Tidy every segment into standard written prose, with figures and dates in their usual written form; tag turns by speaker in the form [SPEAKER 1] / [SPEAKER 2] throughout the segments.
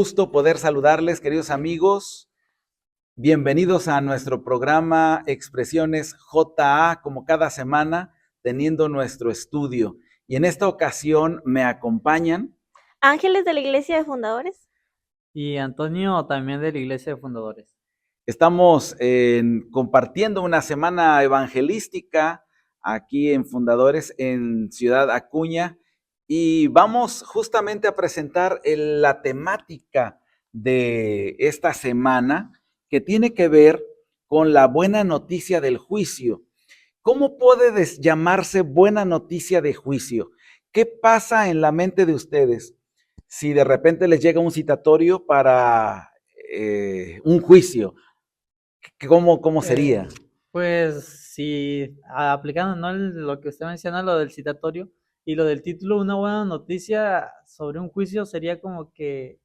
[SPEAKER 1] gusto poder saludarles, queridos amigos. Bienvenidos a nuestro programa Expresiones JA, como cada semana, teniendo nuestro estudio. Y en esta ocasión me acompañan
[SPEAKER 2] Ángeles de la Iglesia de Fundadores.
[SPEAKER 3] Y Antonio también de la Iglesia de Fundadores.
[SPEAKER 1] Estamos compartiendo una semana evangelística aquí en Fundadores en Ciudad Acuña y vamos justamente a presentar la temática de esta semana que tiene que ver con la buena noticia del juicio. ¿Cómo puede llamarse buena noticia de juicio? ¿Qué pasa en la mente de ustedes si de repente les llega un citatorio para un juicio? ¿Cómo sería?
[SPEAKER 3] Pues si aplicando, ¿no?, lo que usted menciona, lo del citatorio y lo del título, una buena noticia sobre un juicio sería como que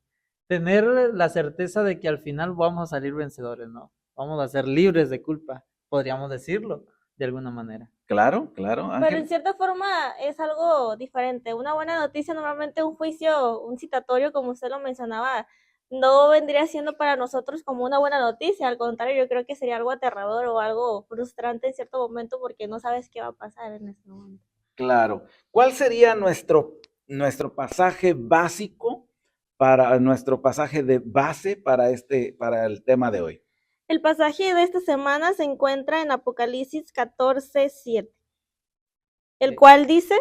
[SPEAKER 3] tener la certeza de que al final vamos a salir vencedores, ¿no? Vamos a ser libres de culpa, podríamos decirlo de alguna manera.
[SPEAKER 1] Claro,
[SPEAKER 2] Pero
[SPEAKER 1] Ángel.
[SPEAKER 2] en cierta forma es algo diferente. Una buena noticia, normalmente un juicio, un citatorio, como usted lo mencionaba, no vendría siendo para nosotros como una buena noticia. Al contrario, yo creo que sería algo aterrador o algo frustrante en cierto momento porque no sabes qué va a pasar en ese momento.
[SPEAKER 1] Claro. ¿Cuál sería nuestro pasaje básico para nuestro pasaje de base para el tema de hoy?
[SPEAKER 2] El pasaje de esta semana se encuentra en Apocalipsis 14:7, el cual dice: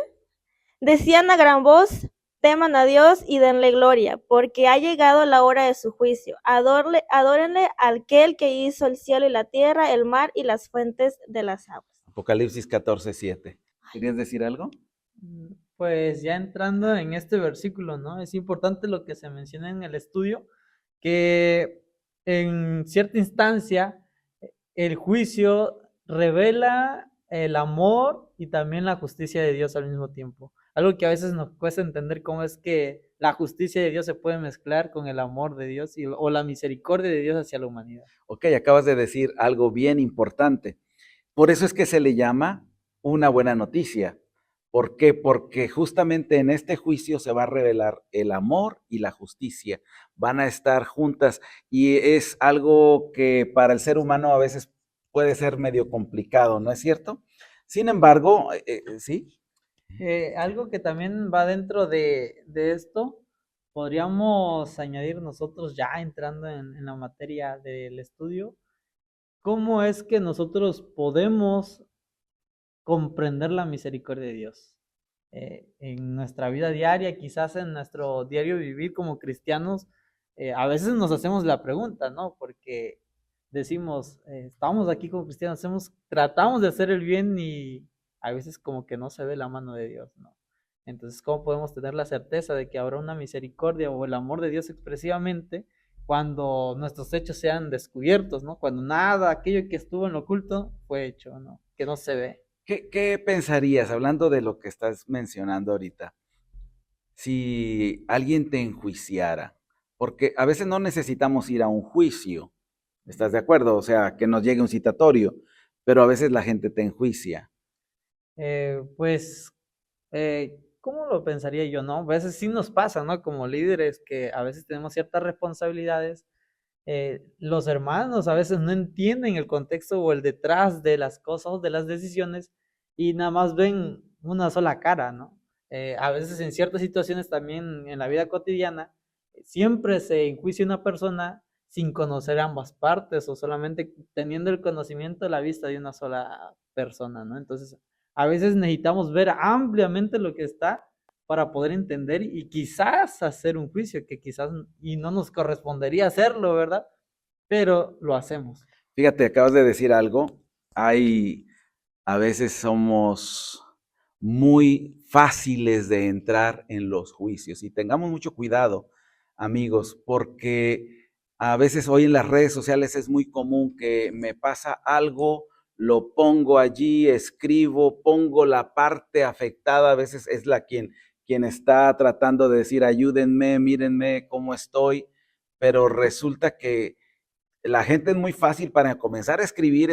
[SPEAKER 2] decían a gran voz, teman a Dios y denle gloria, porque ha llegado la hora de su juicio. Adórenle al aquel que hizo el cielo y la tierra, el mar y las fuentes de las aguas.
[SPEAKER 1] Apocalipsis 14:7. ¿Querías decir algo?
[SPEAKER 3] Pues ya entrando en este versículo, ¿no? Es importante lo que se menciona en el estudio, que en cierta instancia el juicio revela el amor y también la justicia de Dios al mismo tiempo. Algo que a veces nos cuesta entender cómo es que la justicia de Dios se puede mezclar con el amor de Dios o la misericordia de Dios hacia la humanidad.
[SPEAKER 1] Ok, acabas de decir algo bien importante. Por eso es que se le llama una buena noticia. ¿Por qué? Porque justamente en este juicio se va a revelar el amor y la justicia. Van a estar juntas y es algo que para el ser humano a veces puede ser medio complicado, ¿no es cierto? Sin embargo, ¿sí?
[SPEAKER 3] Algo que también va dentro de esto, podríamos añadir nosotros ya entrando en la materia del estudio, cómo es que nosotros podemos comprender la misericordia de Dios. En nuestra vida diaria, quizás en nuestro diario vivir como cristianos, a veces nos hacemos la pregunta, ¿no? Porque decimos, estamos aquí como cristianos, tratamos de hacer el bien y a veces como que no se ve la mano de Dios, ¿no? Entonces, ¿cómo podemos tener la certeza de que habrá una misericordia o el amor de Dios expresivamente cuando nuestros hechos sean descubiertos, ¿no? Cuando nada, aquello que estuvo en lo oculto, fue hecho, ¿no? Que no se ve.
[SPEAKER 1] ¿Qué pensarías, hablando de lo que estás mencionando ahorita, si alguien te enjuiciara? Porque a veces no necesitamos ir a un juicio, ¿estás de acuerdo? O sea, que nos llegue un citatorio, pero a veces la gente te enjuicia.
[SPEAKER 3] Pues, ¿cómo lo pensaría yo, no? A veces sí nos pasa, ¿no? Como líderes que a veces tenemos ciertas responsabilidades. Los hermanos a veces no entienden el contexto o el detrás de las cosas, de las decisiones, y nada más ven una sola cara, ¿no? A veces en ciertas situaciones también en la vida cotidiana, siempre se enjuicia una persona sin conocer ambas partes o solamente teniendo el conocimiento de la vista de una sola persona, ¿no? Entonces, a veces necesitamos ver ampliamente lo que está para poder entender y quizás hacer un juicio que quizás y no nos correspondería hacerlo, ¿verdad? Pero lo hacemos.
[SPEAKER 1] Fíjate, acabas de decir algo. A veces somos muy fáciles de entrar en los juicios y tengamos mucho cuidado, amigos, porque a veces hoy en las redes sociales es muy común que me pasa algo, lo pongo allí, escribo, pongo la parte afectada, a veces es quien está tratando de decir ayúdenme, mírenme cómo estoy, pero resulta que la gente es muy fácil para comenzar a escribir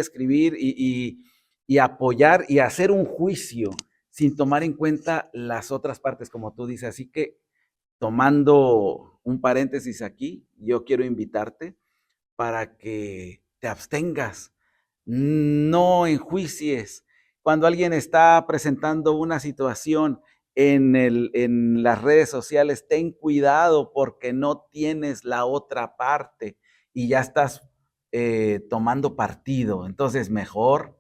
[SPEAKER 1] y apoyar y hacer un juicio sin tomar en cuenta las otras partes, como tú dices. Así que tomando un paréntesis aquí, yo quiero invitarte para que te abstengas, no enjuicies. Cuando alguien está presentando una situación en las redes sociales, ten cuidado porque no tienes la otra parte y ya estás tomando partido. Entonces, mejor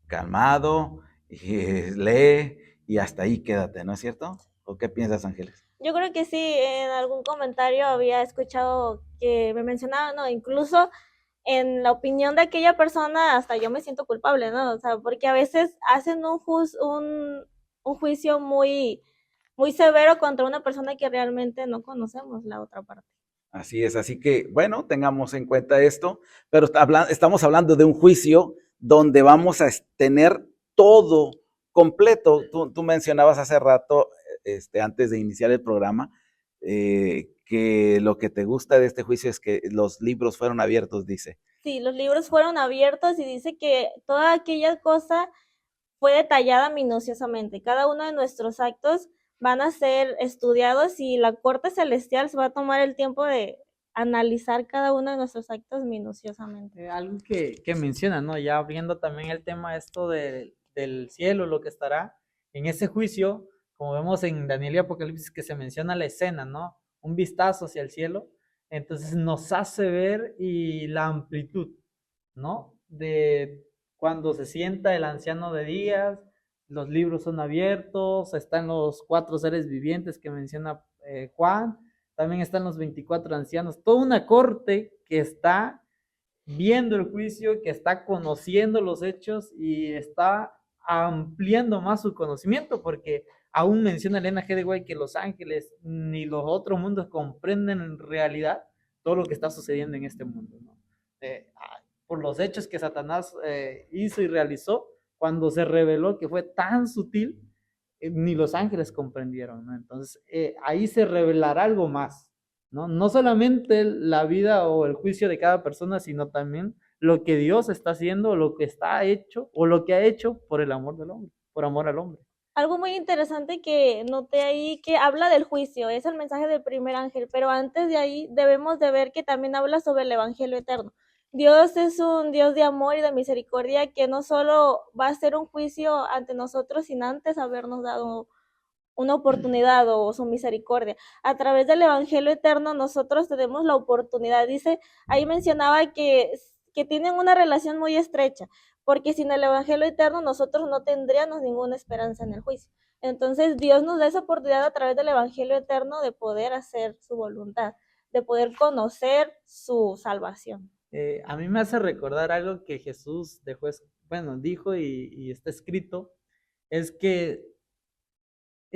[SPEAKER 1] calmado, lee y hasta ahí quédate, ¿no es cierto? ¿O qué piensas, Ángeles?
[SPEAKER 2] Yo creo que sí, en algún comentario había escuchado que me mencionaban, ¿no? Incluso en la opinión de aquella persona, hasta yo me siento culpable, ¿no? O sea, porque a veces hacen un juicio muy severo contra una persona que realmente no conocemos la otra parte.
[SPEAKER 1] Así es, así que bueno, tengamos en cuenta esto, pero estamos hablando de un juicio donde vamos a tener todo completo. Tú mencionabas hace rato, antes de iniciar el programa, que lo que te gusta de este juicio es que los libros fueron abiertos, dice.
[SPEAKER 2] Sí, los libros fueron abiertos y dice que toda aquella cosa fue detallada minuciosamente. Cada uno de nuestros actos van a ser estudiados y la corte celestial se va a tomar el tiempo de analizar cada uno de nuestros actos minuciosamente.
[SPEAKER 3] Algo que menciona, ¿no? Ya abriendo también el tema esto del cielo, lo que estará en ese juicio, como vemos en Daniel y Apocalipsis que se menciona la escena, ¿no? Un vistazo hacia el cielo, entonces nos hace ver y la amplitud, ¿no? De cuando se sienta el anciano de días, los libros son abiertos, están los 4 seres vivientes que menciona Juan, también están los 24 ancianos, toda una corte que está viendo el juicio, que está conociendo los hechos y está ampliando más su conocimiento, porque aún menciona Elena G. de White que los ángeles ni los otros mundos comprenden en realidad todo lo que está sucediendo en este mundo, ¿no? Por los hechos que Satanás hizo y realizó, cuando se reveló que fue tan sutil, ni los ángeles comprendieron, ¿no? Entonces, ahí se revelará algo más, ¿no? No solamente la vida o el juicio de cada persona, sino también lo que Dios está haciendo, lo que está hecho o lo que ha hecho por el amor del hombre, por amor al hombre.
[SPEAKER 2] Algo muy interesante que noté ahí que habla del juicio, es el mensaje del primer ángel, pero antes de ahí debemos de ver que también habla sobre el evangelio eterno. Dios es un Dios de amor y de misericordia que no solo va a hacer un juicio ante nosotros, sin antes habernos dado una oportunidad o su misericordia. A través del evangelio eterno nosotros tenemos la oportunidad. Dice, ahí mencionaba que tienen una relación muy estrecha, porque sin el evangelio eterno nosotros no tendríamos ninguna esperanza en el juicio. Entonces Dios nos da esa oportunidad a través del evangelio eterno de poder hacer su voluntad, de poder conocer su salvación.
[SPEAKER 3] A mí me hace recordar algo que Jesús dejó, bueno, dijo y está escrito, es que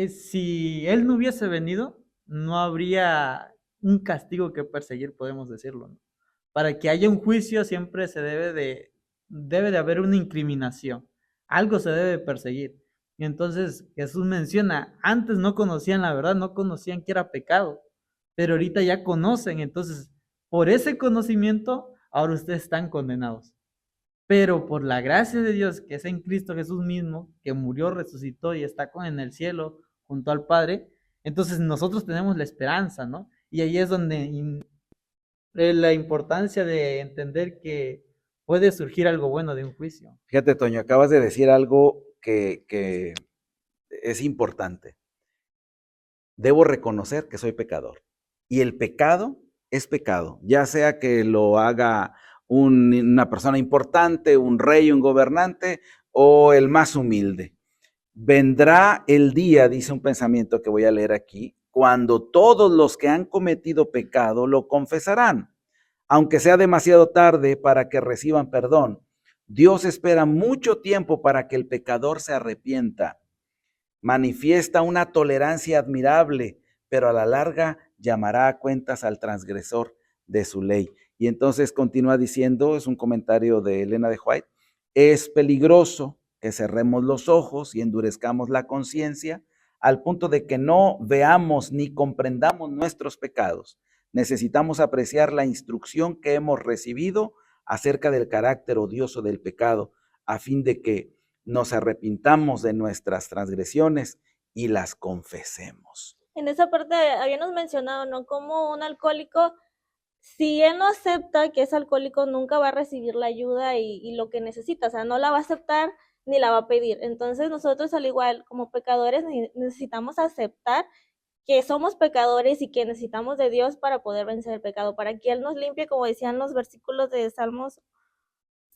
[SPEAKER 3] si Él no hubiese venido, no habría un castigo que perseguir, podemos decirlo, ¿no? Para que haya un juicio siempre debe de haber una incriminación, algo se debe perseguir. Y entonces Jesús menciona, antes no conocían la verdad, no conocían que era pecado, pero ahorita ya conocen, entonces por ese conocimiento ahora ustedes están condenados. Pero por la gracia de Dios que es en Cristo Jesús mismo, que murió, resucitó y está en el cielo junto al Padre, entonces nosotros tenemos la esperanza, ¿no? Y ahí es donde la importancia de entender que puede surgir algo bueno de un juicio.
[SPEAKER 1] Fíjate, Toño, acabas de decir algo que es importante. Debo reconocer que soy pecador. Y el pecado es pecado, ya sea que lo haga una persona importante, un rey, un gobernante o el más humilde. Vendrá el día, dice un pensamiento que voy a leer aquí, cuando todos los que han cometido pecado lo confesarán, aunque sea demasiado tarde para que reciban perdón. Dios espera mucho tiempo para que el pecador se arrepienta. Manifiesta una tolerancia admirable, pero a la larga llamará a cuentas al transgresor de su ley. Y entonces continúa diciendo, es un comentario de Elena de White, es peligroso que cerremos los ojos y endurezcamos la conciencia al punto de que no veamos ni comprendamos nuestros pecados. Necesitamos apreciar la instrucción que hemos recibido acerca del carácter odioso del pecado, a fin de que nos arrepintamos de nuestras transgresiones y las confesemos.
[SPEAKER 2] En esa parte habíamos mencionado, ¿no? Como un alcohólico, si él no acepta que es alcohólico, nunca va a recibir la ayuda y lo que necesita, o sea, no la va a aceptar ni la va a pedir. Entonces nosotros al igual como pecadores necesitamos aceptar que somos pecadores y que necesitamos de Dios para poder vencer el pecado, para que Él nos limpie, como decían los versículos de Salmos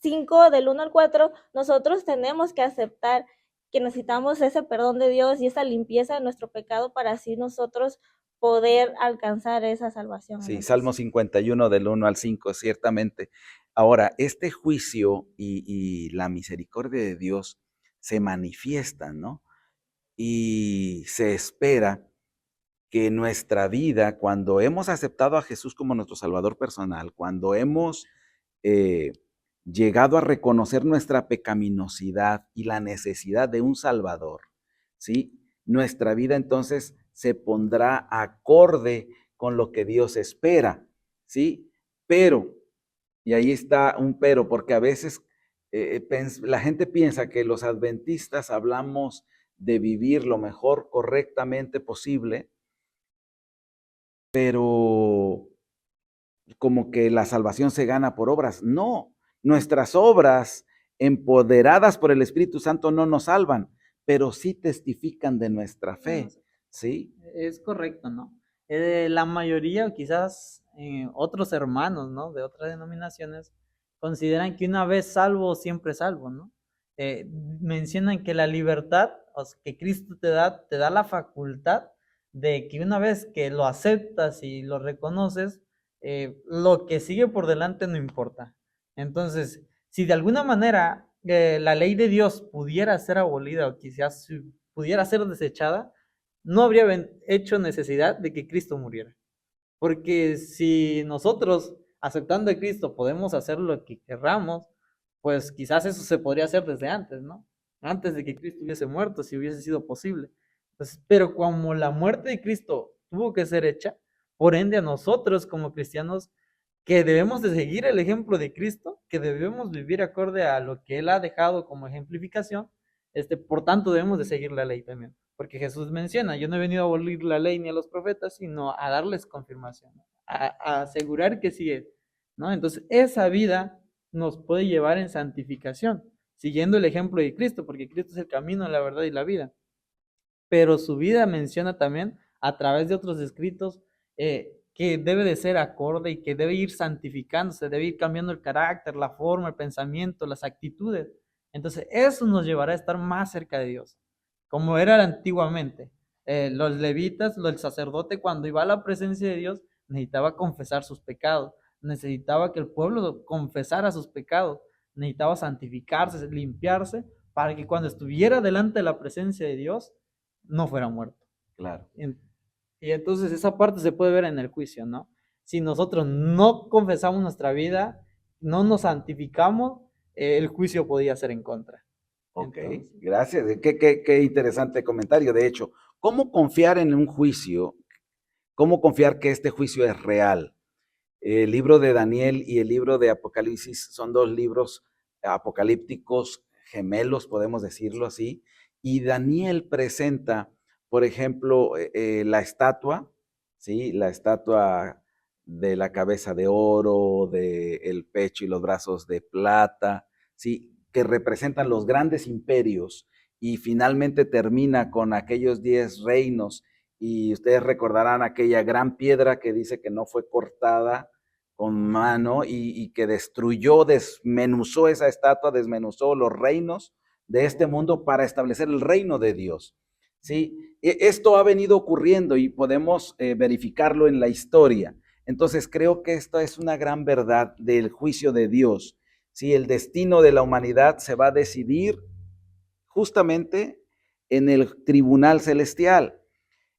[SPEAKER 2] 5 del 1 al 4, nosotros tenemos que aceptar que necesitamos ese perdón de Dios y esa limpieza de nuestro pecado para así nosotros poder alcanzar esa salvación.
[SPEAKER 1] Sí, Salmo 51 del 1 al 5, ciertamente. Ahora, este juicio y la misericordia de Dios se manifiestan, ¿no? Y se espera que nuestra vida, cuando hemos aceptado a Jesús como nuestro Salvador personal, cuando hemos llegado a reconocer nuestra pecaminosidad y la necesidad de un Salvador, ¿sí? Nuestra vida entonces se pondrá acorde con lo que Dios espera, ¿sí? Pero, y ahí está un pero, porque a veces la gente piensa que los adventistas hablamos de vivir lo mejor correctamente posible, pero como que la salvación se gana por obras. No, nuestras obras empoderadas por el Espíritu Santo no nos salvan, pero sí testifican de nuestra fe, ¿sí?
[SPEAKER 3] Es correcto, ¿no? La mayoría, o quizás otros hermanos, ¿no? De otras denominaciones, consideran que una vez salvo, siempre salvo, ¿no? Mencionan que la libertad, o sea, que Cristo te da la facultad de que una vez que lo aceptas y lo reconoces, lo que sigue por delante no importa. Entonces, si de alguna manera la ley de Dios pudiera ser abolida o quizás pudiera ser desechada, no habría hecho necesidad de que Cristo muriera. Porque si nosotros, aceptando a Cristo, podemos hacer lo que querramos, pues quizás eso se podría hacer desde antes, ¿no? Antes de que Cristo hubiese muerto, si hubiese sido posible. Pues, pero como la muerte de Cristo tuvo que ser hecha, por ende a nosotros como cristianos, que debemos de seguir el ejemplo de Cristo, que debemos vivir acorde a lo que Él ha dejado como ejemplificación, por tanto debemos de seguir la ley también. Porque Jesús menciona, yo no he venido a abolir la ley ni a los profetas, sino a darles confirmación, a asegurar que sí es, ¿no? Entonces, esa vida nos puede llevar en santificación, siguiendo el ejemplo de Cristo, porque Cristo es el camino, la verdad y la vida. Pero su vida menciona también, a través de otros escritos, que debe de ser acorde y que debe ir santificándose, debe ir cambiando el carácter, la forma, el pensamiento, las actitudes. Entonces, eso nos llevará a estar más cerca de Dios, como era antiguamente. Los levitas, el sacerdote, cuando iba a la presencia de Dios, necesitaba confesar sus pecados, necesitaba que el pueblo confesara sus pecados, necesitaba santificarse, limpiarse, para que cuando estuviera delante de la presencia de Dios, no fuera muerto.
[SPEAKER 1] Claro.
[SPEAKER 3] Y entonces esa parte se puede ver en el juicio, ¿no? Si nosotros no confesamos nuestra vida, no nos santificamos, el juicio podía ser en contra.
[SPEAKER 1] Ok,
[SPEAKER 3] Entonces,
[SPEAKER 1] gracias. Qué interesante comentario. De hecho, ¿cómo confiar en un juicio? ¿Cómo confiar que este juicio es real? El libro de Daniel y el libro de Apocalipsis son dos libros apocalípticos gemelos, podemos decirlo así. Y Daniel presenta, por ejemplo, la estatua, ¿sí? La estatua de la cabeza de oro, del pecho y los brazos de plata, ¿sí? Que representan los grandes imperios y finalmente termina con aquellos 10 reinos. Y ustedes recordarán aquella gran piedra que dice que no fue cortada con mano y que destruyó, desmenuzó esa estatua, desmenuzó los reinos de este mundo para establecer el reino de Dios. ¿Sí? Esto ha venido ocurriendo y podemos verificarlo en la historia. Entonces creo que esta es una gran verdad del juicio de Dios. ¿Sí? El destino de la humanidad se va a decidir justamente en el tribunal celestial.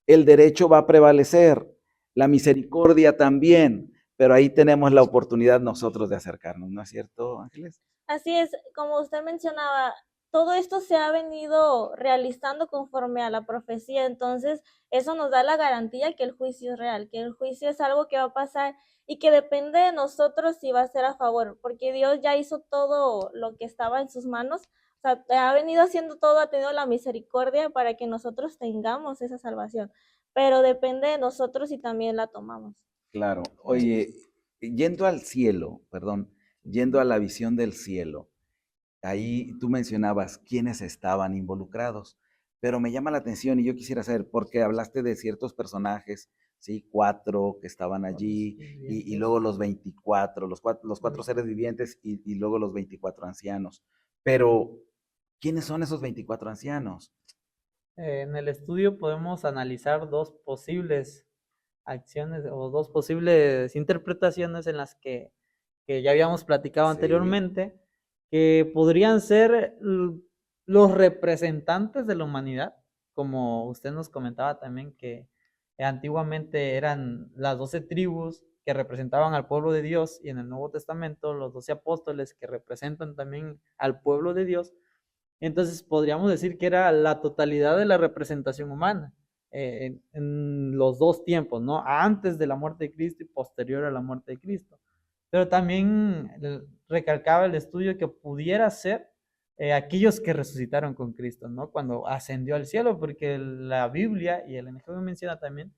[SPEAKER 1] El derecho va a prevalecer, la misericordia también, pero ahí tenemos la oportunidad nosotros de acercarnos, ¿no es cierto, Ángeles?
[SPEAKER 2] Así es, como usted mencionaba, todo esto se ha venido realizando conforme a la profecía, entonces eso nos da la garantía que el juicio es real, que el juicio es algo que va a pasar y que depende de nosotros si va a ser a favor, porque Dios ya hizo todo lo que estaba en sus manos, o sea, ha venido haciendo todo, ha tenido la misericordia para que nosotros tengamos esa salvación. pero depende de nosotros si también la tomamos.
[SPEAKER 1] Claro. Oye, yendo al cielo, perdón, yendo a la visión del cielo, ahí tú mencionabas quiénes estaban involucrados, pero me llama la atención y yo quisiera saber, porque hablaste de ciertos personajes, ¿sí? 4 que estaban allí, y luego los 24, los cuatro seres vivientes y luego los 24 ancianos. Pero, ¿quiénes son esos 24 ancianos?
[SPEAKER 3] En el estudio podemos analizar dos posibles acciones o dos posibles interpretaciones en las que ya habíamos platicado
[SPEAKER 1] Sí,
[SPEAKER 3] anteriormente, que podrían ser los representantes de la humanidad, como usted nos comentaba también que antiguamente eran las 12 tribus que representaban al pueblo de Dios, y en el Nuevo Testamento los 12 apóstoles que representan también al pueblo de Dios. Entonces podríamos decir que era la totalidad de la representación humana en los dos tiempos, ¿no? Antes de la muerte de Cristo y posterior a la muerte de Cristo. Pero también recalcaba el estudio que pudiera ser aquellos que resucitaron con Cristo, ¿no? Cuando ascendió al cielo, porque la Biblia y el Evangelio menciona también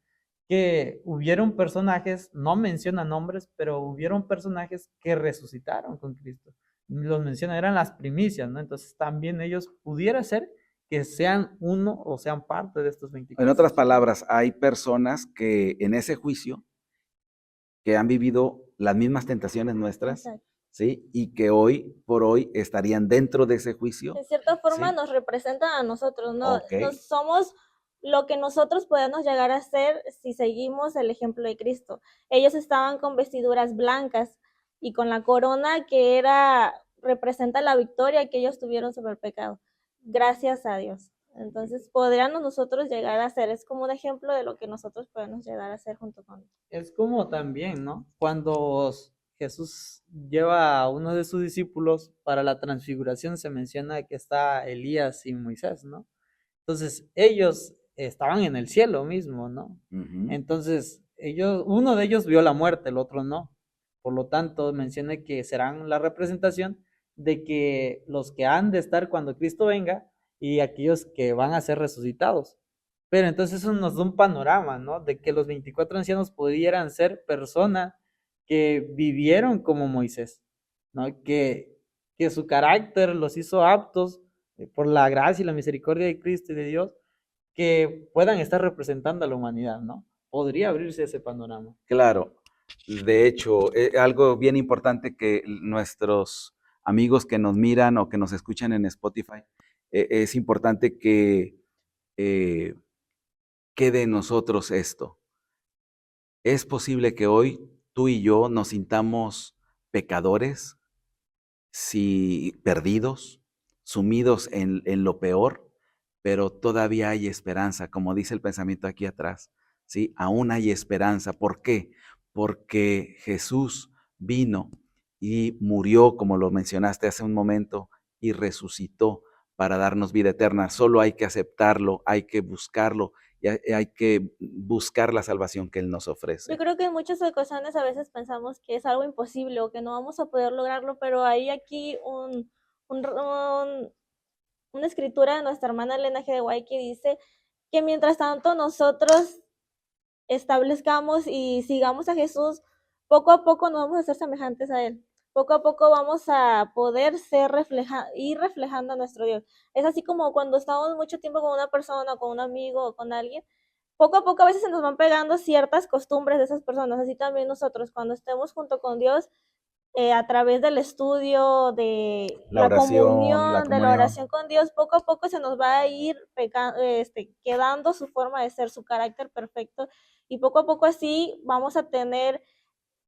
[SPEAKER 3] que hubieron personajes, no menciona nombres, pero hubieron personajes que resucitaron con Cristo. Los menciona, eran las primicias, ¿no? Entonces también ellos pudiera ser que sean uno o sean parte de estos
[SPEAKER 1] en
[SPEAKER 3] 24.
[SPEAKER 1] otras palabras, hay personas que en ese juicio que han vivido las mismas tentaciones nuestras,
[SPEAKER 2] Exacto.
[SPEAKER 1] ¿sí? Y que hoy por hoy estarían dentro de ese juicio,
[SPEAKER 2] De cierta forma
[SPEAKER 1] ¿sí?
[SPEAKER 2] nos representan a nosotros, ¿no?
[SPEAKER 1] Ok,
[SPEAKER 2] Somos lo que nosotros podemos llegar a ser si seguimos el ejemplo de Cristo. Ellos estaban con vestiduras blancas y con la corona que representa la victoria que ellos tuvieron sobre el pecado. Gracias a Dios. Entonces, podríamos nosotros llegar a ser, es como un ejemplo de lo que nosotros podemos llegar a ser junto con Él.
[SPEAKER 3] Es como también, ¿no? Cuando Jesús lleva a uno de sus discípulos para la transfiguración, se menciona que está Elías y Moisés, ¿no? Entonces, ellos estaban en el cielo mismo, ¿no?
[SPEAKER 1] ujú,
[SPEAKER 3] Entonces, uno de ellos vio la muerte, el otro no. Por lo tanto, menciona que serán la representación de que los que han de estar cuando Cristo venga y aquellos que van a ser resucitados. Pero entonces eso nos da un panorama, ¿no? De que los 24 ancianos pudieran ser personas que vivieron como Moisés, ¿no? Que su carácter los hizo aptos por la gracia y la misericordia de Cristo y de Dios, que puedan estar representando a la humanidad, ¿no? Podría abrirse ese panorama.
[SPEAKER 1] claro. De hecho, algo bien importante que nuestros amigos que nos miran o que nos escuchan en Spotify, es importante que eh, quede en nosotros esto. Es posible que hoy tú y yo nos sintamos pecadores, si perdidos, sumidos en lo peor, pero todavía hay esperanza, como dice el pensamiento aquí atrás, ¿sí? Aún hay esperanza. ¿Por qué? Porque Jesús vino y murió, como lo mencionaste hace un momento, y resucitó para darnos vida eterna. Solo hay que aceptarlo, hay que buscarlo y hay que buscar la salvación que Él nos
[SPEAKER 2] Yo
[SPEAKER 1] ofrece.
[SPEAKER 2] creo que en muchas ocasiones a veces pensamos que es algo imposible o que no vamos a poder lograrlo, pero hay aquí una escritura de nuestra hermana Elena G. de White que dice que mientras tanto nosotros establezcamos y sigamos a Jesús, poco a poco nos vamos a ser semejantes a Él. Poco a poco vamos a poder ir reflejando a nuestro Dios. Es así como cuando estamos mucho tiempo con una persona, con un amigo o con alguien, poco a poco a veces se nos van pegando ciertas costumbres de esas personas. Así también nosotros, cuando estemos junto con Dios, a través del estudio, de
[SPEAKER 1] La oración, la
[SPEAKER 2] de la
[SPEAKER 1] comunión.
[SPEAKER 2] oración con Dios, poco a poco se nos va a ir quedando su forma de ser, su carácter perfecto, y poco a poco así vamos a tener,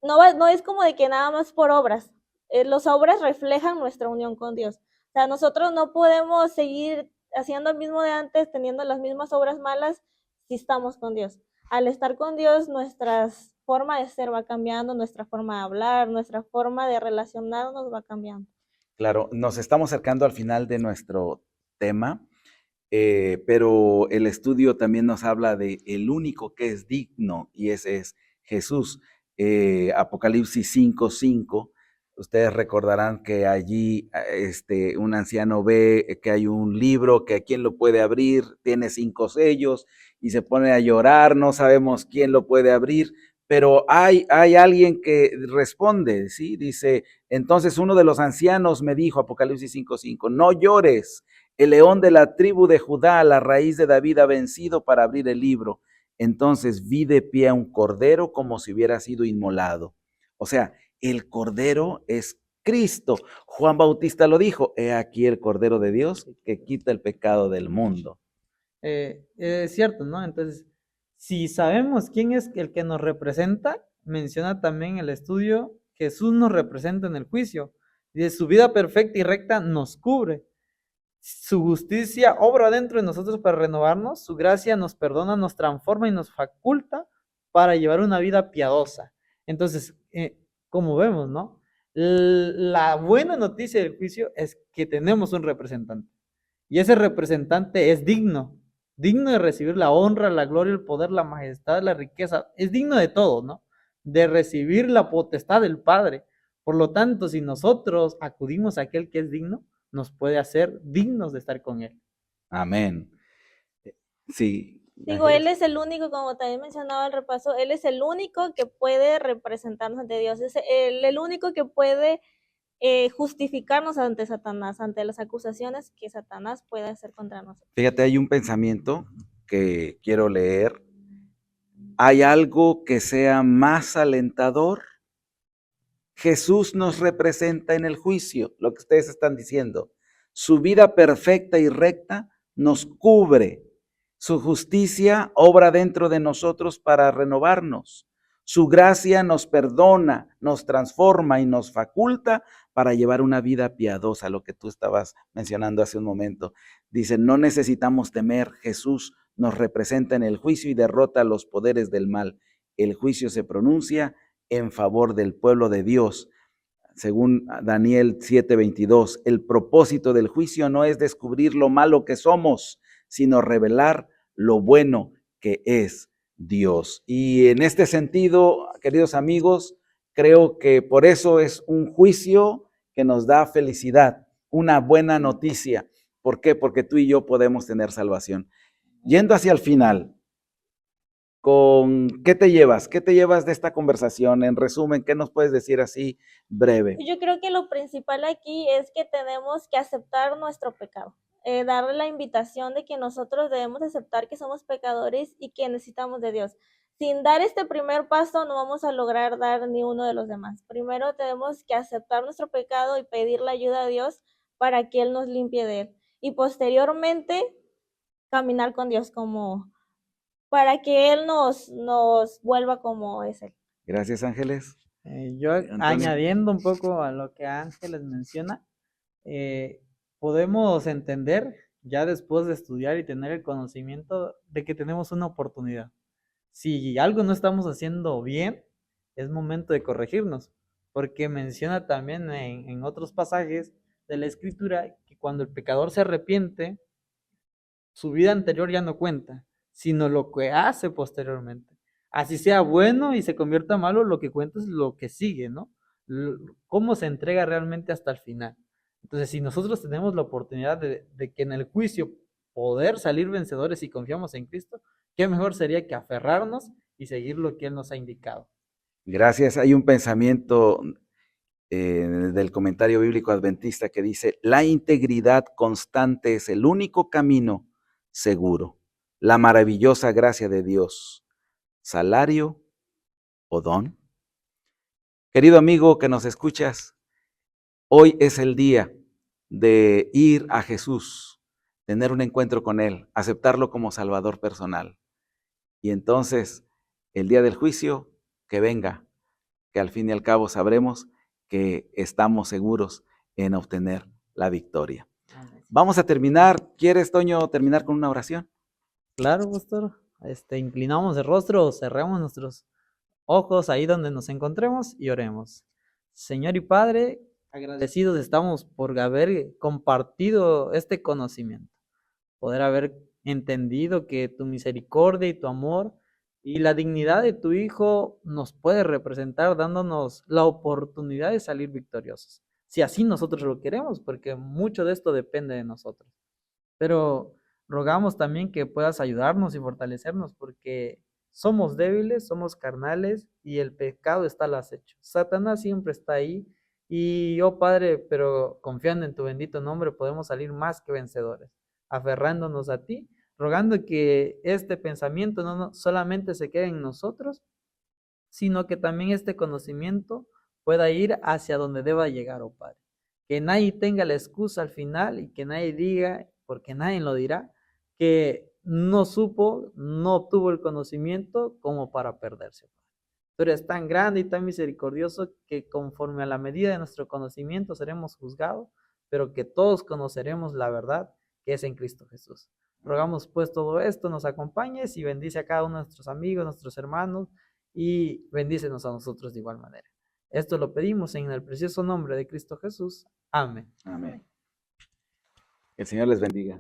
[SPEAKER 2] no es como de que nada más por obras, las obras reflejan nuestra unión con Dios. O sea, nosotros no podemos seguir haciendo lo mismo de antes, teniendo las mismas obras malas si estamos con Dios. Al estar con Dios, nuestra forma de ser va cambiando, nuestra forma de hablar, nuestra forma de relacionarnos va cambiando.
[SPEAKER 1] Claro, nos estamos acercando al final de nuestro tema, pero el estudio también nos habla de el único que es digno y ese es Jesús. Apocalipsis 5:5 Ustedes recordarán que allí un anciano ve que hay un libro que quién lo puede abrir, tiene 5 sellos y se pone a llorar, no sabemos quién lo puede abrir, pero hay alguien que responde, ¿sí? Dice, entonces uno de los ancianos me dijo, Apocalipsis 5:5, no llores, el león de la tribu de Judá, la raíz de David, ha vencido para abrir el libro. Entonces vi de pie a un cordero como si hubiera sido inmolado. O sea, el cordero es Cristo. Juan Bautista lo dijo, he aquí el cordero de Dios que quita el pecado del mundo.
[SPEAKER 3] Es cierto, ¿no? Entonces, si sabemos quién es el que nos representa, menciona también el estudio, Jesús nos representa en el juicio. Y su vida perfecta y recta nos cubre. Su justicia obra dentro de nosotros para renovarnos, su gracia nos perdona, nos transforma y nos faculta para llevar una vida piadosa. Entonces, como vemos, ¿no? La buena noticia del juicio es que tenemos un representante. Y ese representante es digno de recibir la honra, la gloria, el poder, la majestad, la riqueza. Es digno de todo, ¿no? De recibir la potestad del Padre. Por lo tanto, si nosotros acudimos a aquel que es digno, nos puede hacer dignos de estar con Él.
[SPEAKER 1] Amén. Sí.
[SPEAKER 2] Digo, Él es el único, como también mencionaba el repaso, Él es el único que puede representarnos ante Dios, es el único que puede justificarnos ante Satanás, ante las acusaciones que Satanás puede hacer contra nosotros.
[SPEAKER 1] Fíjate, hay un pensamiento que quiero leer. ¿Hay algo que sea más alentador? Jesús nos representa en el juicio, lo que ustedes están diciendo. Su vida perfecta y recta nos cubre. Su justicia obra dentro de nosotros para renovarnos. Su gracia nos perdona, nos transforma y nos faculta para llevar una vida piadosa, lo que tú estabas mencionando hace un momento. Dice, no necesitamos temer, Jesús nos representa en el juicio y derrota los poderes del mal. El juicio se pronuncia en favor del pueblo de Dios. Según Daniel 7:22, el propósito del juicio no es descubrir lo malo que somos, sino revelar lo bueno que es Dios. Y en este sentido, queridos amigos, creo que por eso es un juicio que nos da felicidad, una buena noticia. ¿Por qué? Porque tú y yo podemos tener salvación. Yendo hacia el final, ¿qué te llevas? ¿Qué te llevas de esta conversación? En resumen, ¿qué nos puedes decir así breve?
[SPEAKER 2] Yo creo que lo principal aquí es que tenemos que aceptar nuestro pecado, darle la invitación de que nosotros debemos aceptar que somos pecadores y que necesitamos de Dios. Sin dar este primer paso no vamos a lograr dar ni uno de los demás. Primero tenemos que aceptar nuestro pecado y pedir la ayuda a Dios para que Él nos limpie de él. Y posteriormente caminar con Dios como para que Él nos vuelva como es Él.
[SPEAKER 1] Gracias, Ángeles.
[SPEAKER 3] Yo
[SPEAKER 1] Antonio.
[SPEAKER 3] añadiendo un poco a lo que Ángeles menciona, podemos entender ya después de estudiar y tener el conocimiento de que tenemos una oportunidad. Si algo no estamos haciendo bien, es momento de corregirnos, porque menciona también en otros pasajes de la Escritura que cuando el pecador se arrepiente, su vida anterior ya no cuenta, sino lo que hace posteriormente. Así sea bueno y se convierta malo, lo que cuenta es lo que sigue, ¿no? Cómo se entrega realmente hasta el final. Entonces, si nosotros tenemos la oportunidad de que en el juicio poder salir vencedores y confiamos en Cristo, qué mejor sería que aferrarnos y seguir lo que Él nos ha indicado.
[SPEAKER 1] Gracias. Hay un pensamiento del comentario bíblico adventista que dice, la integridad constante es el único camino seguro. La maravillosa gracia de Dios, salario o don. Querido amigo que nos escuchas, hoy es el día de ir a Jesús, tener un encuentro con Él, aceptarlo como Salvador personal. Y entonces, el día del juicio, que venga, que al fin y al cabo sabremos que estamos seguros en obtener la victoria. Vamos a terminar. ¿Quieres, Toño, terminar con una oración?
[SPEAKER 3] Claro, pastor. Inclinamos el rostro, cerramos nuestros ojos ahí donde nos encontremos y oremos. Señor y Padre, agradecidos estamos por haber compartido este conocimiento, poder haber entendido que tu misericordia y tu amor Y la dignidad de tu hijo nos puede representar dándonos la oportunidad de salir victoriosos. Si así nosotros lo queremos, porque mucho de esto depende de nosotros. Pero rogamos también que puedas ayudarnos y fortalecernos, porque somos débiles, somos carnales y el pecado está al acecho. Satanás siempre está ahí. Y oh Padre, pero confiando en tu bendito nombre, podemos salir más que vencedores, aferrándonos a ti, rogando que este pensamiento no solamente se quede en nosotros, sino que también este conocimiento pueda ir hacia donde deba llegar, oh Padre. Que nadie tenga la excusa al final y que nadie diga, porque nadie lo dirá, que no supo, no obtuvo el conocimiento como para perderse. Tú eres tan grande y tan misericordioso que conforme a la medida de nuestro conocimiento seremos juzgados, pero que todos conoceremos la verdad que es en Cristo Jesús. Rogamos pues todo esto, nos acompañes y bendice a cada uno de nuestros amigos, nuestros hermanos, y bendícenos a nosotros de igual manera. Esto lo pedimos en el precioso nombre de Cristo Jesús. Amén.
[SPEAKER 1] Amén. El Señor les bendiga.